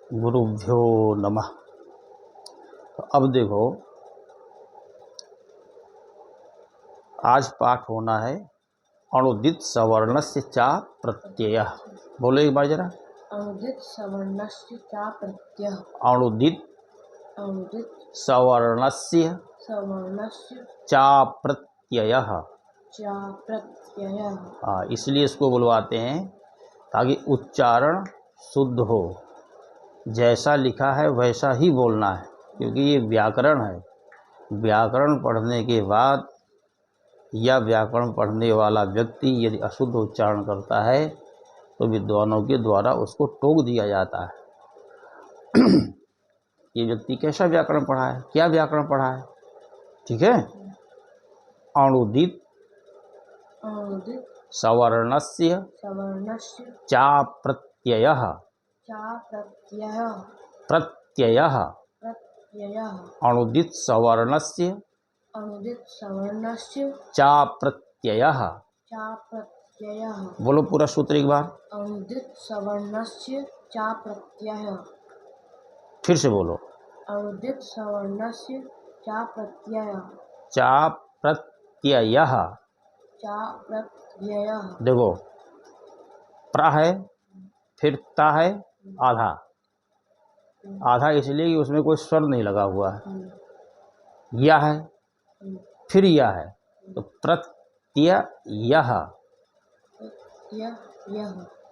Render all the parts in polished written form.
गुरुभ्यो नमः। तो अब देखो, आज पाठ होना है अणुदित सवर्णस्य चा प्रत्ययः। बोलो एक बार जरा। अणुदित सवर्णस्य चा प्रत्ययः। अणुदित सवर्णस्य चा प्रत्ययः। इसलिए इसको बुलवाते हैं ताकि उच्चारण शुद्ध हो। जैसा लिखा है वैसा ही बोलना है, क्योंकि ये व्याकरण है। व्याकरण पढ़ने के बाद या व्याकरण पढ़ने वाला व्यक्ति यदि अशुद्ध उच्चारण करता है तो विद्वानों के द्वारा उसको टोक दिया जाता है। ये व्यक्ति कैसा व्याकरण पढ़ा है, क्या व्याकरण पढ़ा है। ठीक है। अणुदित सवर्णस्य चा प्रत्ययः। प्रत्ययः अणुदित सवर्णस्य चा प्रत्ययः। बोलो पूरा सूत्र एक बार। अणुदित सवर्णस्य चा प्रत्ययः। फिर से बोलो। अणुदित सवर्णस्य चा प्रत्ययः। चा प्रत्ययः। चा प्रत्ययः। देखो, प्र है, फिर ता है, आधा आधा इसलिए कि उसमें कोई स्वर नहीं लगा हुआ है। यह है, फिर यह है, तो प्रत्ययः।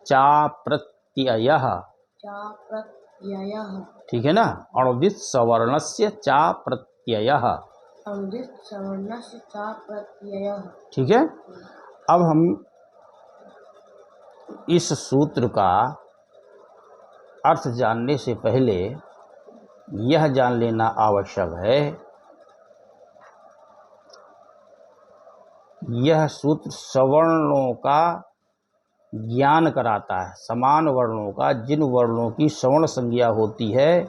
चा प्रत्ययः। ठीक है ना। अणुदित सवर्णस्य चा प्रत्ययः। अणुदित सवर्णस्य चा प्रत्ययः। ठीक है। अब हम इस सूत्र का अर्थ जानने से पहले यह जान लेना आवश्यक है, यह सूत्र सवर्णों का ज्ञान कराता है। समान वर्णों का, जिन वर्णों की सवर्ण संज्ञा होती है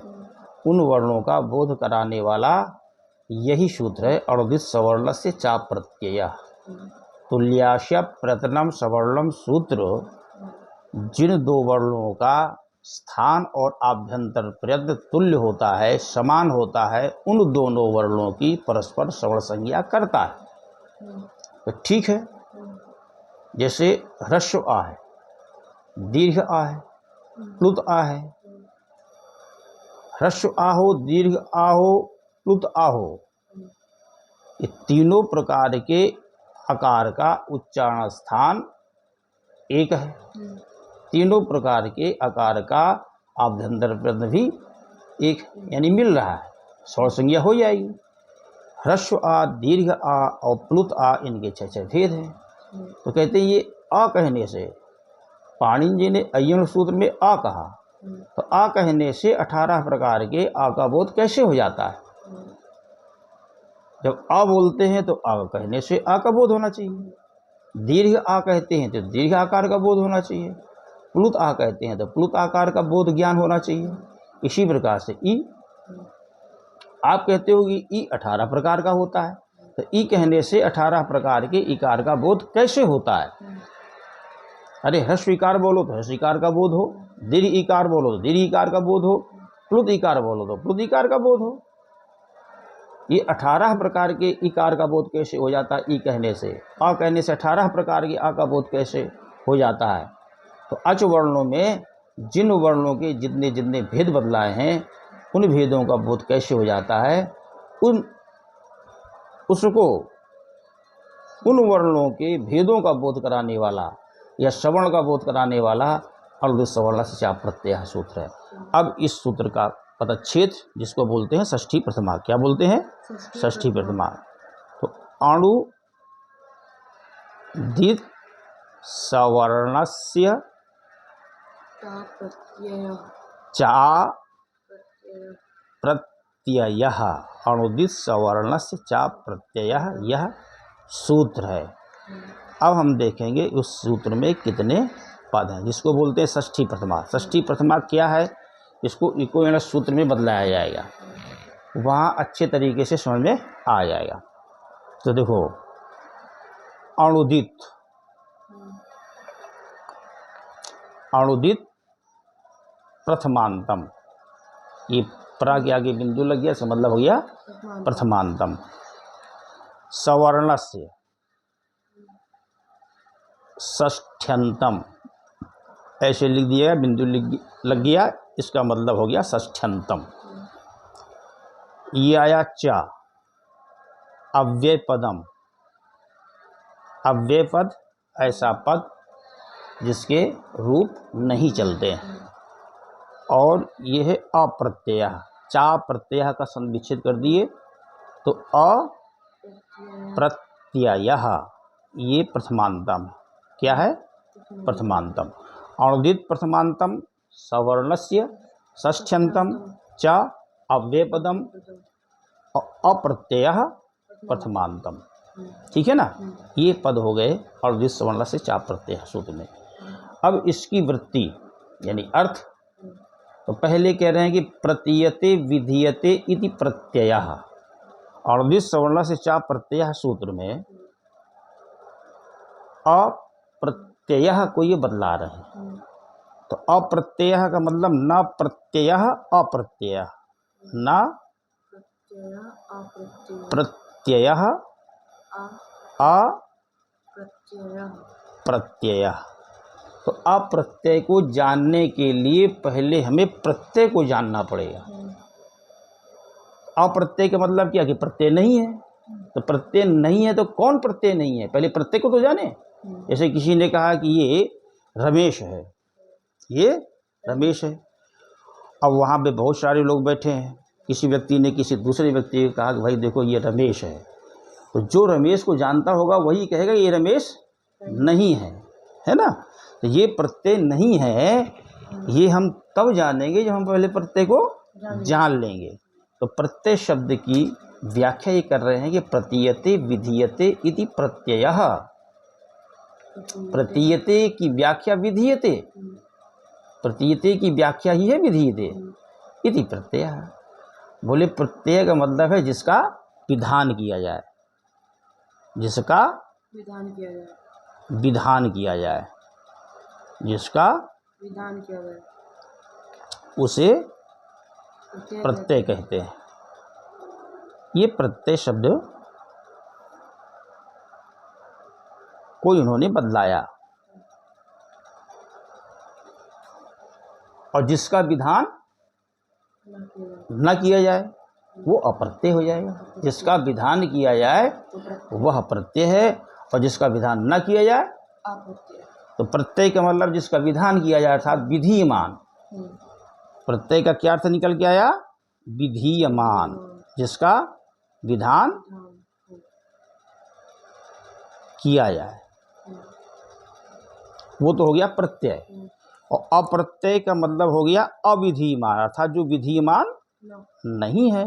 उन वर्णों का बोध कराने वाला यही सूत्र है। अणुदित सवर्णस्य चा प्रत्ययः। तुल्यास्य प्रतनम सवर्णम सूत्र जिन दो वर्णों का स्थान और आभ्यंतर प्रयत्न तुल्य होता है, समान होता है, उन दोनों वर्णों की परस्पर सवर्ण संज्ञा करता है। तो ठीक है, जैसे ह्रस्व आ है, दीर्घ आ है, प्लुत आ है। ह्रस्व आ हो, दीर्घ आ हो, प्लुत आ हो, ये तीनों प्रकार के आकार का उच्चारण स्थान एक है। तीनों प्रकार के आकार का आभ्यंतर प्रयत्न भी एक, यानी मिल रहा है, स्वर संज्ञा हो जाएगी। ह्रस्व आ, दीर्घ आ और प्लुत आ, इनके छह भेद हैं। तो कहते हैं ये आ कहने से, पाणिनि जी ने अय्यण सूत्र में आ कहा, तो आ कहने से 18 प्रकार के आ का बोध कैसे हो जाता है। जब आ बोलते हैं तो आ कहने से आ का बोध होना चाहिए। दीर्घ आ कहते हैं तो दीर्घ आकार का बोध होना चाहिए। प्लुत आ कहते हैं तो प्लुत आकार का बोध ज्ञान होना चाहिए। इसी प्रकार से ई, आप कहते हो कि ई 18 प्रकार का होता है, तो ई कहने से 18 प्रकार के इकार का बोध कैसे होता है। अरे ह्रस्व इकार बोलो तो ह्रस्व इकार का बोध हो, दीर्घ इकार बोलो तो दीर्घ इकार का बोध हो, प्लुत इकार बोलो तो प्लुत इकार का बोध हो। ये 18 प्रकार के इकार का बोध कैसे हो जाता है ई कहने से। आ कहने से 18 प्रकार के आ का बोध कैसे हो जाता है। तो अच वर्णों में जिन वर्णों के जितने जितने भेद बदलाए हैं उन भेदों का बोध कैसे हो जाता है, उसको उन वर्णों के भेदों का बोध कराने वाला या श्रवण का बोध कराने वाला अणुदित सवर्णस्य चा प्रत्ययः सूत्र है। अब इस सूत्र का पदच्छेद जिसको बोलते हैं षष्ठी प्रथमा, क्या बोलते हैं, षष्ठी प्रथमा। तो अणुदित सवर्णस्य चा प्रत्ययः। अणुदित सवर्णस्य चा प्रत्ययः, यह सूत्र है। अब हम देखेंगे उस सूत्र में कितने पद हैं, जिसको बोलते हैं षष्ठी प्रथमा। षष्ठी प्रथमा क्या है, इसको इको सूत्र में बदलाया जाएगा, वहाँ अच्छे तरीके से समझ में आ जाएगा। तो देखो, अणुदित, अणुदित प्रथमांतम, ये प्रा के आगे बिंदु लग गया, इसका मतलब हो गया प्रथमांतम। सवर्णस्य षष्ठ्यंतम, ऐसे लिख दिया, बिंदु लग गया, इसका मतलब हो गया षष्ठ्यंतम। ये आया चा, अव्यय पदम। अव्यय पद ऐसा पद जिसके रूप नहीं चलते हैं। और ये है अप्रत्यय। चा प्रत्यय का संविच्छेद कर दिए तो अप्रत्यय, ये प्रथमांतम। क्या है? प्रथमांतम। अणुदित प्रथमांतम सवर्णस्य षष्ठ्यंतम च अव्ययपदम अप्रत्यय प्रथमांतम। ठीक है ना, ये पद हो गए अणुदित सवर्ण से चा प्रत्यय सूत्र में। अब इसकी वृत्ति यानी अर्थ, तो पहले कह रहे हैं कि प्रतीयते विधीयते इति प्रत्ययः। अणुदित सवर्ण से चा प्रत्यय सूत्र में अप्रत्यय को ये बदला रहे हैं। तो अप्रत्यय का मतलब न प्रत्यय अप्रत्यय, न प्रत्यय अप्रत्यय। तो अप्रत्यय को जानने के लिए पहले हमें प्रत्यय को जानना पड़ेगा। अप्रत्यय का मतलब क्या कि प्रत्यय नहीं है। तो प्रत्यय नहीं है तो कौन प्रत्यय नहीं है, पहले प्रत्यय को तो जाने। जैसे किसी ने कहा कि ये रमेश है, ये रमेश है। अब वहाँ पे बहुत सारे लोग बैठे हैं, किसी व्यक्ति ने किसी दूसरे व्यक्ति को कहा कि भाई देखो ये रमेश है, तो जो रमेश को जानता होगा वही कहेगा ये रमेश नहीं है ना। तो ये प्रत्यय नहीं है, ये हम तब जानेंगे जब हम पहले प्रत्यय को जान लेंगे। तो प्रत्यय शब्द की व्याख्या ये कर रहे हैं कि प्रतीयते विधीयते इति प्रत्ययः। प्रतीयते की व्याख्या विधीयते, प्रतीयते की व्याख्या ही है विधीयते इति प्रत्ययः। बोले प्रत्यय का मतलब है जिसका विधान किया जाए, जिसका विधान किया जाए, जिसका विधान किया जाए, उसे प्रत्यय कहते हैं। ये प्रत्यय शब्द को इन्होंने बदलाया, और जिसका विधान न किया जाए वो अप्रत्यय हो जाएगा। जिसका विधान किया जाए वह प्रत्यय है, और जिसका विधान न किया जाए अप्रत्यय। तो प्रत्यय का मतलब जिसका विधान किया जाए अर्थात विधीयमान। प्रत्यय का क्या अर्थ निकल के आया? विधीयमान, जिसका विधान किया जाए वो तो हो गया प्रत्यय। और अप्रत्यय का मतलब हो गया अविधीयमान, अर्थात जो विधीयमान नहीं है।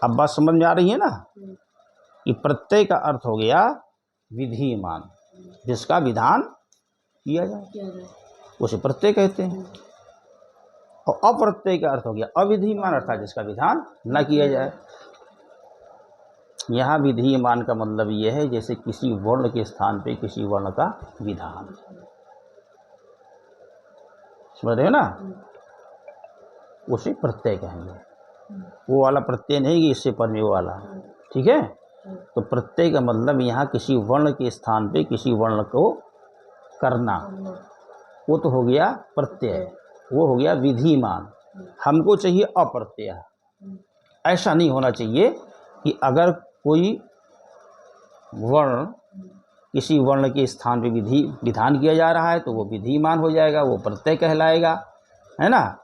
अब बात समझ में आ रही है ना कि प्रत्यय का अर्थ हो गया विधीयमान, जिसका विधान किया जाए उसे प्रत्यय कहते हैं। और अप्रत्यय का अर्थ हो गया अविधीयमान, अर्थात जिसका विधान न किया जाए। यहाँ विधीयमान का मतलब यह है जैसे किसी वर्ण के स्थान पे किसी वर्ण का विधान। समझ रहे हो ना, उसे प्रत्यय कहेंगे। वो वाला प्रत्यय नहीं कि इससे पर में वो वाला, ठीक है। तो प्रत्यय का मतलब यहाँ किसी वर्ण के स्थान पे किसी वर्ण को करना, वो तो हो गया प्रत्यय, वो हो गया विधिमान। हमको चाहिए अप्रत्यय। ऐसा नहीं होना चाहिए कि अगर कोई वर्ण किसी वर्ण के स्थान पे विधान किया जा रहा है तो वो विधिमान हो जाएगा, वो प्रत्यय कहलाएगा, है ना।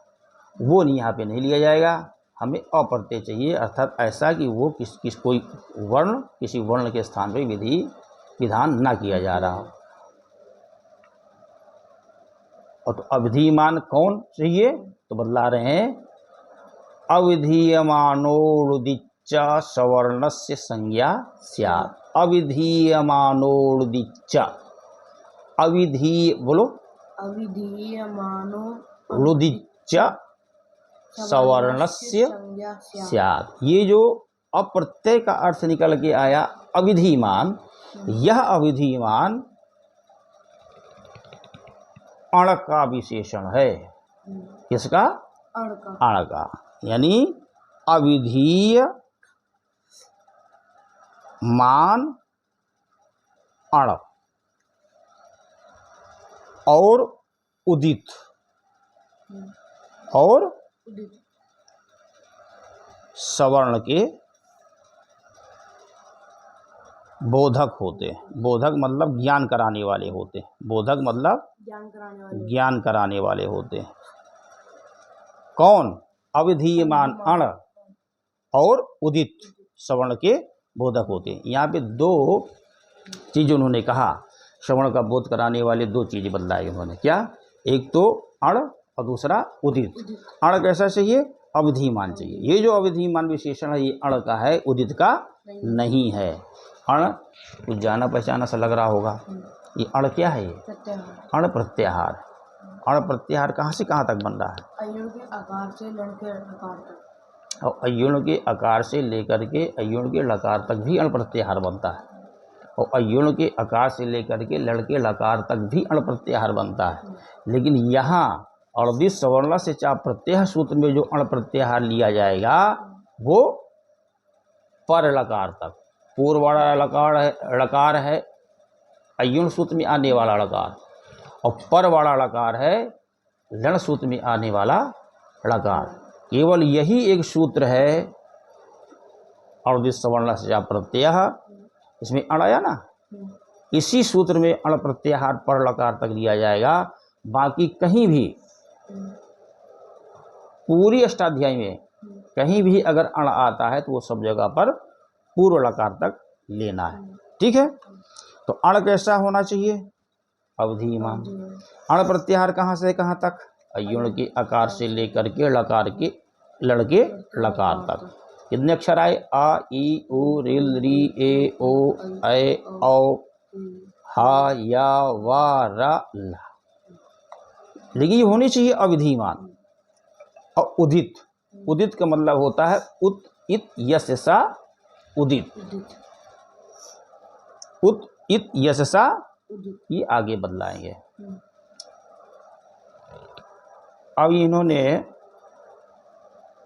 वो नहीं, यहाँ पे नहीं लिया जाएगा। हमें अप्रत्यय चाहिए, अर्थात ऐसा कि वो कोई वर्ण किसी वर्ण के स्थान पे विधान ना किया जा रहा हो। और तो अविधीयमान कौन चाहिए, तो बदला रहे हैं अविधीयमानोर्दिच्च सवर्णस्य संज्ञा स्यात्। अविधीयमानोर्दिच्च, बोलो अविधीयमानो रुदिच्च सवर्णस्य स्यात्। ये जो अप्रत्यय का अर्थ निकल के आया अविधीयमान, यह अविधीयमान अण का विशेषण है। किसका? अड़ का अण का, यानी अविधीय मान अण और उदित और उदित सवर्ण के बोधक होते हैं। बोधक मतलब ज्ञान कराने वाले होते हैं। बोधक मतलब ज्ञान कराने वाले ज्ञान कराने वाले होते हैं। कौन? अविधीयमान अण और उदित श्रवण के बोधक होते हैं। यहाँ पे दो चीज़ उन्होंने कहा, श्रवण का बोध कराने वाले दो चीज़ें बदलाई उन्होंने। क्या? एक तो अण और दूसरा उदित। अण कैसा चाहिए? अविधीयमान चाहिए। ये जो अविधीयमान विशेषण है ये अण का है, उदित का नहीं है। अण कुछ जाना पहचाना सा लग रहा होगा। ये अण क्या है? ये प्रत्याहार अण प्रत्याहार। अण प्रत्याहार कहाँ से कहाँ तक बन रहा है? अयुण के आकार से लड़के आकार तक। और अयुण के आकार से लेकर के अयुण के लकार तक भी अण प्रत्याहार बनता है। और अयुण के आकार से लेकर के लड़के लकार तक भी अण प्रत्याहार बनता है। लेकिन यहाँ 38 सवर्ण से चाप प्रत्यय सूत्र में जो अण प्रत्याहार लिया जाएगा वो पर लकार तक। पूर्व वाला लकार है अयुण सूत्र में आने वाला लकार, और पर वाला लकार है लण सूत्र में आने वाला लकार। केवल यही एक सूत्र है 38 सवर्ण से चाप प्रत्यय, इसमें अण आया ना, इसी सूत्र में अण प्रत्याहार पर लकार तक लिया जाएगा। बाकी कहीं भी पूरी अष्टाध्यायी में कहीं भी अगर अण आता है तो वो सब जगह पर पूर्व लकार तक लेना है। ठीक है? तो अण कैसा होना चाहिए? अवधिमान। अण प्रत्याहार कहाँ से कहाँ तक? अयुण के आकार से लेकर के लकार के लड़के लकार तक। कितने अक्षर आए? आ, ई, उ, रिल, री, ए, ओ, ऐ, औ, हा, या, वा, रा, ला। लेकिन ये होनी चाहिए अविधीमान। और उदित, उदित का मतलब होता है उत, इत, यश, सा, उदित। उत, इत, यश, सा, ये आगे बदलाएंगे। अब इन्होंने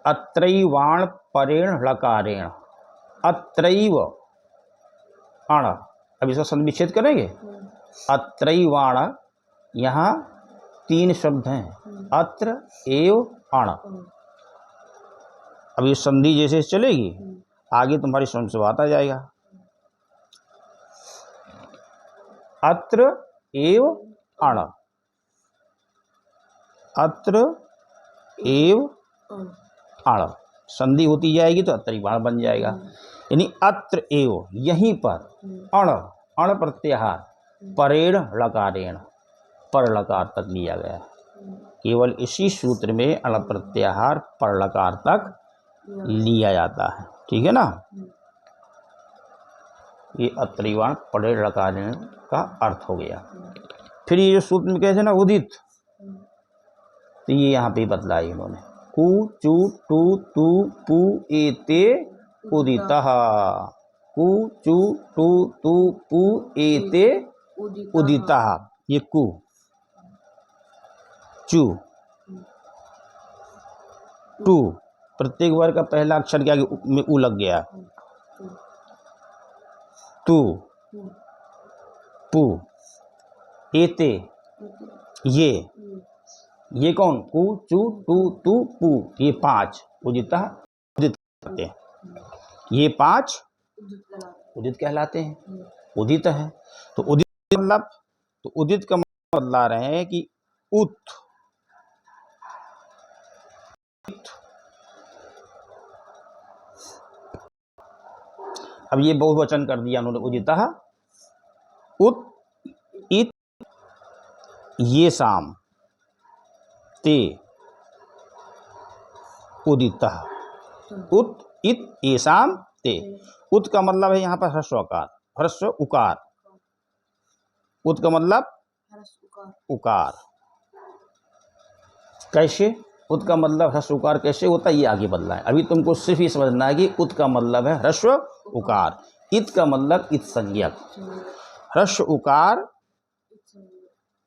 अत्रैवाण परेण लकारेण, अत्रैव अण, अब इसका संधि विच्छेद करेंगे। अत्रैवाण, यहाँ 3 शब्द हैं, अत्र, एव, अण। अब ये संधि जैसे चलेगी आगे तुम्हारी समझ से बात आ जाएगा। अत्र एव अण, अत्र एव अण, संधि होती जाएगी तो अत्रैवाण बन जाएगा। यानी अत्र एव, यहीं पर, अण, अण प्रत्याहार, परेण लकारेण, पर लकार तक लिया गया। केवल इसी सूत्र में अण प्रत्याहार पर लकार तक लिया जाता है। ठीक है ना? ये अत्रैवाण परेण लकारेण का अर्थ हो गया। फिर ये जो सूत्र में कहते हैं ना उदित, तो ये यहाँ पे बदला है इन्होंने। कु, चु, टू, तू, पू, एते उदितः। कु, चु, टू, तू, पू, एते उदितः। ये कु, चु, टू, प्रत्येक वर्ग का पहला अक्षर के आगे में उ लग गया। तू, पू, एते, ये कौन? कु, चु, टू, तू, पू, ये 5 उदितः, उदित कहलाते हैं। ये 5 उदित कहलाते हैं, उदित है। तो उदित मतलब, तो उदित का मतलब बदला रहे हैं कि उत, अब ये बहुवचन कर दिया उन्होंने, उदितः, उत, इत, ये शाम, ते, उदितः, उत, इत, ये शाम, ते। उत का मतलब है यहाँ पर ह्रस्वकार, ह्रस्व उकार। उत का मतलब उकार। कैसे उत का मतलब ह्रस्व उकार कैसे होता है ये आगे बदला है। अभी तुमको सिर्फ ये समझना है कि उत का मतलब है ह्रस्व उकार, इत का मतलब इत संज्ञक। ह्रस्व उकार,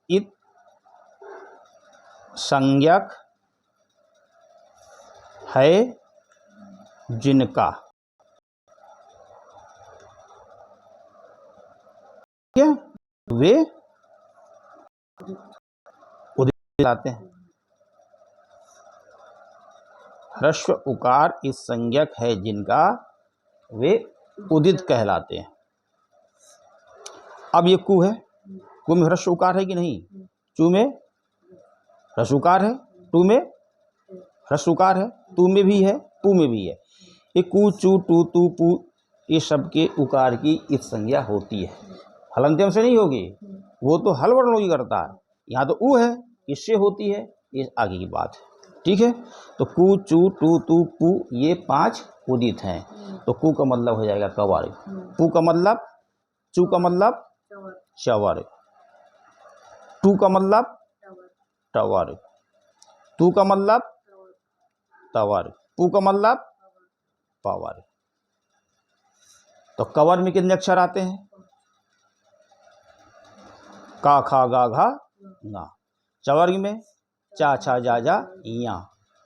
इत संज्ञक, है जिनका, क्या वे उदित आते हैं। ह्रस्व उकार इस संज्ञक है जिनका वे उदित कहलाते हैं। अब ये कु है, कु में ह्रस्व उकार है कि नहीं? चू में ह्रस्व उकार है, टू में ह्रस्व उकार है, तू में भी है, पू में भी है। ये कु चू टू तू पू ये सब के उकार की इत संज्ञा होती है, हलंत्यम से नहीं होगी, वो तो हल वर्णों की करता है। यहाँ तो ऊ है, इससे होती है, ये आगे की बात है। ठीक है, तो कु चू टू तू पू ये 5 उदित हैं। तो कु का मतलब हो जाएगा कवर, पू का मतलब, चू का मतलब चवर, टू का मतलब टवर, तू का मतलब तवर, पू का मतलब पावर। तो कवर में कितने अक्षर आते हैं? का खा गा घा ना। चवर्ग में चा छा जा जा या।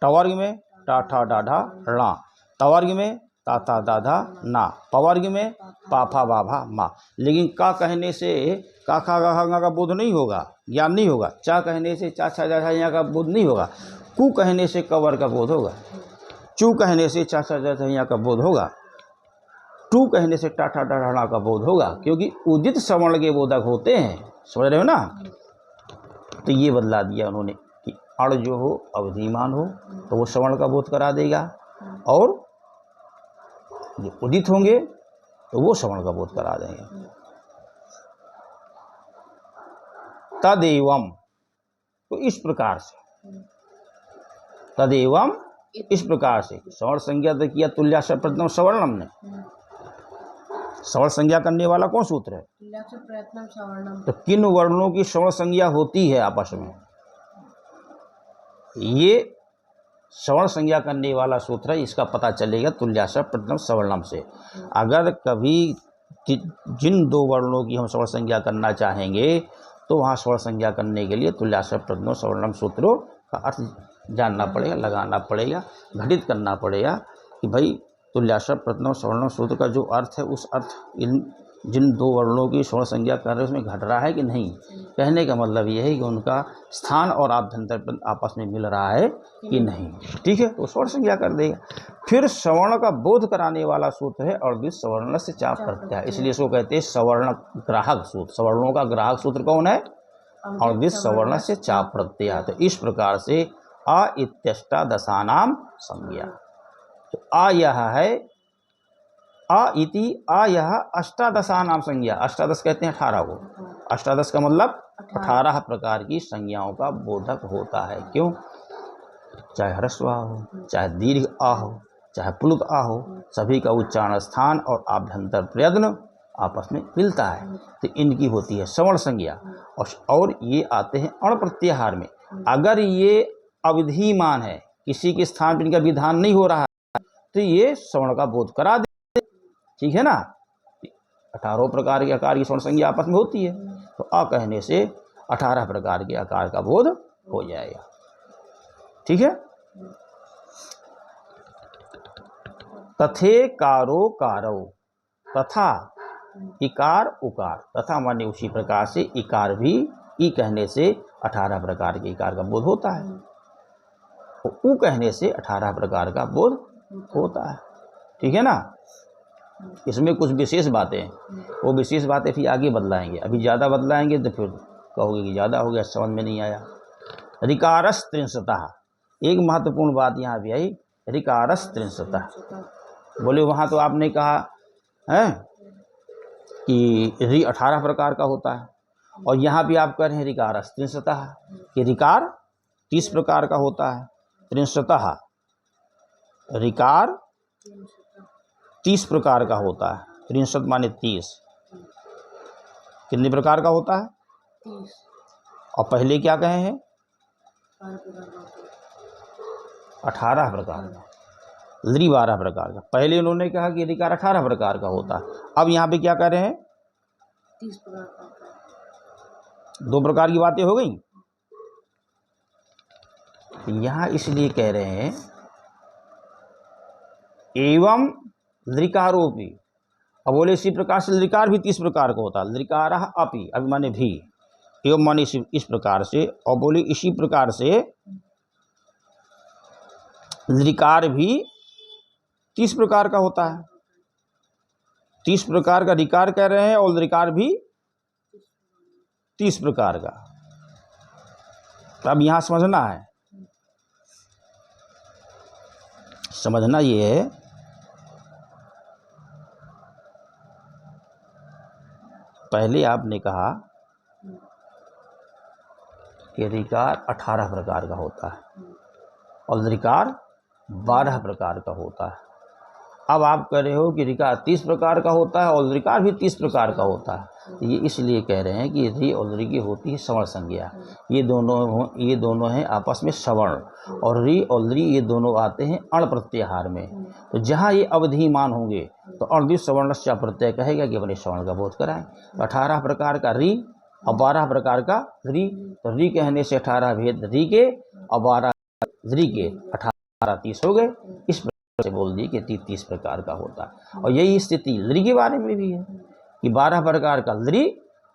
टवर्ग में टा ठा डा ढा णा। तवर्ग में ता ता दा धा ना। पवर्ग में पा फा बा भा मा। लेकिन का कहने से का खा गा घा का बोध नहीं होगा, ज्ञान नहीं होगा। चा कहने से चा छा जा जा या का बोध नहीं होगा। कु कहने से कवर का बोध होगा। चू कहने से चा छा जा जा या का बोध होगा। टू कहने से टा ठा डा ढा का बोध होगा, क्योंकि उदित श्रवण के बोधक होते हैं। समझ रहे हो ना? तो ये बदला दिया उन्होंने कि अण जो हो अवधिमान हो तो वो श्रवण का बोध करा देगा, और जो उदित होंगे तो वो श्रवण का बोध करा देंगे। तदेवम, तो इस प्रकार से, तदेवम इस प्रकार से श्रवण संज्ञा तो किया तुल्याश्र प्रथम सवर्णम ने। श्रवण संज्ञा करने वाला कौन सूत्र है? तो किन वर्णों की श्रवण संज्ञा होती है आपस में, ये श्रवण संज्ञा करने वाला सूत्र है। इसका पता चलेगा तुल्याश्र प्रथम सवर्णम से। अगर कभी जिन 2 वर्णों की हम श्रवण संज्ञा करना चाहेंगे तो वहाँ श्रवण संज्ञा करने के लिए तुल्याश्र प्रथम सवर्णम सूत्रों का अर्थ जानना पड़ेगा, लगाना पड़ेगा, घटित करना पड़ेगा कि भाई तुल्याश्र प्रथम सवर्णम सूत्र का जो अर्थ है उस अर्थ इन जिन 2 वर्णों की श्रवण संज्ञा कर रहे हैं उसमें घट रहा है कि नहीं। कहने का मतलब यह है कि उनका स्थान और आभ्यंतर आपस में मिल रहा है कि नहीं। ठीक है, तो श्रवण संज्ञा कर देगा। फिर श्रवण का बोध कराने वाला सूत्र है और द्विज सवर्ण से चाप प्रत्यय, इसलिए इसको कहते हैं सवर्ण ग्राहक सूत्र। सवर्णों का ग्राहक सूत्र कौन है? और द्विज सवर्ण से चाप प्रत्यय। तो इस प्रकार से अ इत्यष्टादशानाम संज्ञा। तो आ यह है, अ इति आ यह अष्टादशानाम संज्ञा। अष्टादश कहते हैं 18 को। अष्टादश का मतलब 18 प्रकार की संज्ञाओं का बोधक होता है। क्यों? चाहे ह्रस्व आ हो, चाहे दीर्घ आ हो, चाहे प्लुत आ हो, सभी का उच्चारण स्थान और आभ्यंतर प्रयत्न आपस में मिलता है। तो इनकी होती है श्रवण संज्ञा। और ये आते हैं अण प्रत्याहार में। अगर ये अवधिमान है, किसी के स्थान पर इनका विधान नहीं हो रहा है, तो ये श्रवण का बोध करा दे। ठीक है ना? 18 प्रकार के आकार की श्रवण संज्ञा आपस में होती है, तो अ कहने से 18 प्रकार के आकार का बोध हो जाएगा। ठीक है? तथे कारो कारौ, तथा इकार उकार, तथा माने उसी प्रकार से इकार भी ई कहने से 18 प्रकार के इकार का बोध होता है, उ कहने से 18 प्रकार का बोध होता है। ठीक है ना? इसमें कुछ विशेष बातें हैं, वो विशेष बातें फिर आगे बदलाएंगे। अभी ज़्यादा बदलाएंगे तो फिर कहोगे कि ज़्यादा हो गया, समझ में नहीं आया। ऋकारस त्रिंशतः, एक महत्वपूर्ण बात यहाँ भी आई, ऋकारस त्रिंशतः। बोले वहाँ तो आपने कहा है कि ऋ 18 प्रकार का होता है, और यहाँ भी आप कह रहे हैं ऋकारस त्रिंशतः, कि ऋकार 30 प्रकार का होता है। त्रिंशतः ऋकार 30 प्रकार का होता है। 63 माने 30। कितने प्रकार का होता है? 30। और पहले क्या कहे हैं? 18 प्रकार का। ऋ 12 प्रकार का। पहले उन्होंने कहा कि ऋकार 18 प्रकार का होता है। अब यहाँ पे क्या कह रहे हैं? 30 प्रकार का। 2 प्रकार की बातें हो गई। यहाँ इसलिए कह रहे हैं एवं लृकारोपी। अब बोले इसी प्रकार से लृकार भी 30 प्रकार का होता है। लृकार अपि, अभी माने भी, एवं माने इस प्रकार से, और बोले इसी प्रकार से लृकार भी 30 प्रकार का होता है। 30 प्रकार का ऋकार कह रहे हैं और लृकार भी 30 प्रकार का। तो अब यहां समझना है, समझना ये है पहले आपने कहा कि ऋकार 18 प्रकार का होता है और लृकार 12 प्रकार का होता है। अब आप कह रहे हो कि ऋकार 30 प्रकार का होता है और लृकार भी 30 प्रकार का होता है। ये इसलिए कह रहे हैं कि ऋ और लृ की होती है सवर्ण संज्ञा। ये दोनों हैं आपस में सवर्ण, और ऋ और लृ ये दोनों आते हैं अण प्रत्याहार में। तो जहाँ ये अवधिमान होंगे तो अणद्वित सवर्णस्य प्रत्यय कहेगा कि अपने सवर्ण का बोध कराएं। 18 प्रकार का ऋ और 12 प्रकार का लृ। तो ऋ कहने से 18 भेद ऋ के और 12 लृ के, 18 30 हो गए। इस से बोल दिए कि 30 प्रकार का होता है। और यही स्थिति लृ के बारे में भी है कि 12 प्रकार का लृ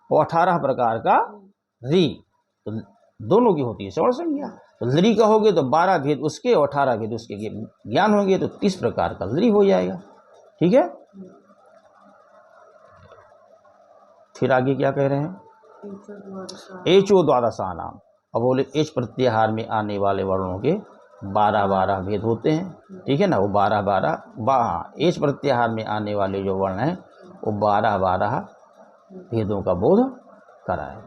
और 18 प्रकार का ऋ, तो दोनों की होती है सवर्ण संज्ञा। तो लृ कहोगे तो 12 भेद उसके और 18 भेद उसके ज्ञान होंगे, तो 30 प्रकार का लृ हो जाएगा। ठीक है, फिर आगे क्या कह रहे हैं? एचो द्वादशानाम। अब बोले एच प्रत्याहार में आने वाले वर्णों के 12 भेद होते हैं। ठीक है ना, वो 12 एच प्रत्याहार में आने वाले जो वर्ण हैं वो 12 भेदों का बोध कराए।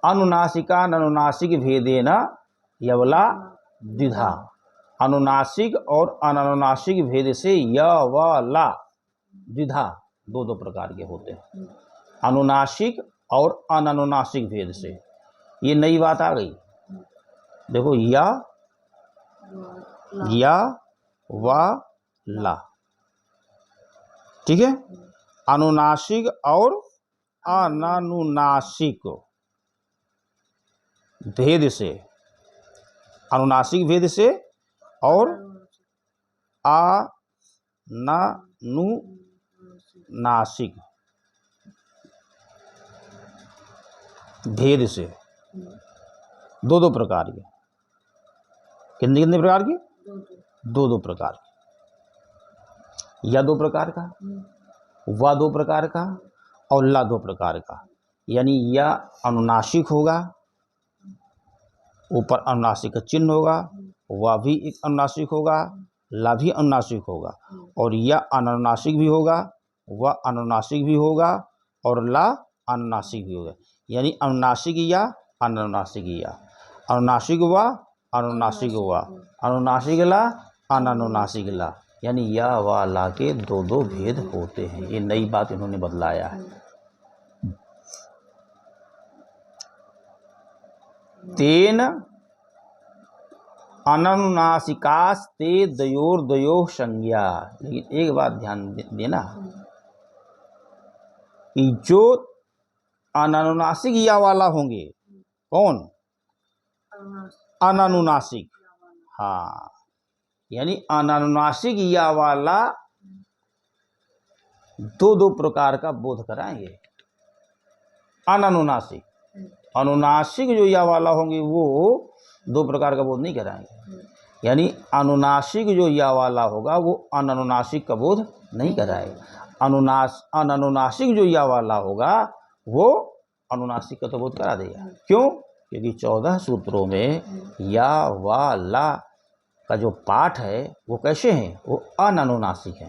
अनुनासिका अनुनासिक भेदेन यवला द्विधा। अनुनासिक और अनानुनासिक भेद से यवला द्विधा दो प्रकार के होते हैं। अनुनासिक और अनानुनासिक भेद से, ये नई बात आ गई। देखो या व ला, ठीक है। अनुनासिक और अनानुनासिक भेद से, अनुनासिक भेद से और अनानुनासिक भेद से दो प्रकार के। कितने प्रकार की? दो प्रकार की। या 2 प्रकार का, व 2 प्रकार का और ला 2 प्रकार का। यानी या अनुनासिक होगा, ऊपर अनुनासिक का चिन्ह होगा, व भी एक अनुनासिक होगा, ला भी अनुनासिक होगा, और या अनुनासिक भी होगा, व अनुनासिक भी होगा और ला अनुनासिक भी होगा। यानी अनुनासिक या अनुनासिक या, अनुनासिक व अनुनासिक व, अनुनासिक ला अनानुनासिक ला। यानी या व ला के 2 भेद होते हैं। ये नई बात इन्होंने बदलाया है। तेन अनानुनासिकास्ते द्वयोर्द्वयोः संज्ञा। लेकिन एक बात ध्यान देना कि जो अनानुनासिक या वाला होंगे, कौन? अनानुनासिक, हाँ, यानी अनानुनासिक या वाला 2 प्रकार का बोध कराएंगे। अनानुनासिक, अनुनासिक जो या वाला होंगे वो 2 प्रकार का बोध नहीं कराएंगे। यानी अनुनासिक जो या वाला होगा वो अनानुनासिक का बोध नहीं कराएगा। अनानुनासिक जो या वाला होगा वो अनुनासिक का तो बोध करा देगा। क्यों? क्योंकि 14 सूत्रों में या व ला का जो पाठ है वो कैसे हैं? वो अनानुनासिक है।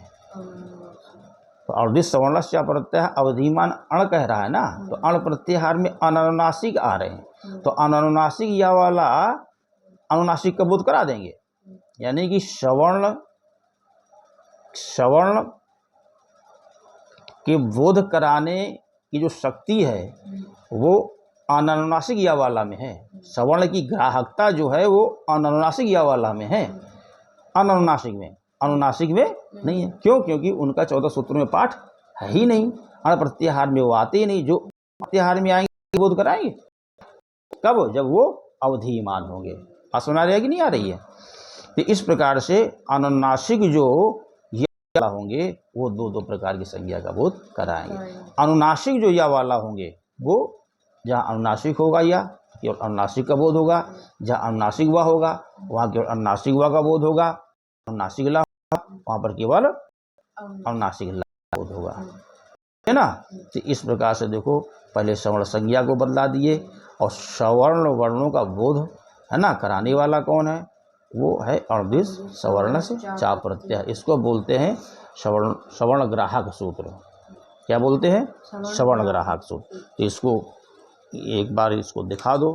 तो अणद्वित सवर्णस्य प्रत्यय अवधिमान अण कह रहा है ना, तो अण प्रत्याहार में अनानुनासिक आ रहे हैं, तो अनानुनासिक या वाला अनुनासिक का बोध करा देंगे। यानी कि सवर्ण के बोध कराने की जो शक्ति है वो अनानुनासिक या वाला में है। सवर्ण की ग्राहकता जो है वो अनानुनासिक या वाला में है, अनानुनासिक में, अनुनासिक में नहीं है। क्यों? क्योंकि उनका 14 सूत्रों में पाठ है ही नहीं। अण प्रत्याहार में वो आते ही नहीं। जो प्रत्याहार में आएंगे बोध कराएंगे कब? जब वो अवधिमान होंगे। सुना रही है कि नहीं आ रही है? तो इस प्रकार से अनुनासिक जो या वाला होंगे वो दो दो प्रकार की संज्ञा का बोध कराएंगे। अनुनासिक जो या वाला होंगे वो जहाँ अनुनासिक होगा या केवल अनुनासिक का बोध होगा, जहाँ अनुनासिक वा होगा वहाँ केवल अनुनासिक वा का बोध होगा, अनुनासिक ला होगा वहाँ पर केवल अनुनासिक ला का बोध होगा, है ना। तो इस प्रकार से देखो पहले सवर्ण संज्ञा को बदला दिए और सवर्ण वर्णों का बोध है ना कराने वाला कौन है, वो है अणुदिश सवर्ण से चा प्रत्यय। इसको बोलते हैं सवर्ण ग्राहक सूत्र। क्या बोलते हैं? सवर्ण ग्राहक सूत्र। तो इसको एक बार इसको दिखा दो।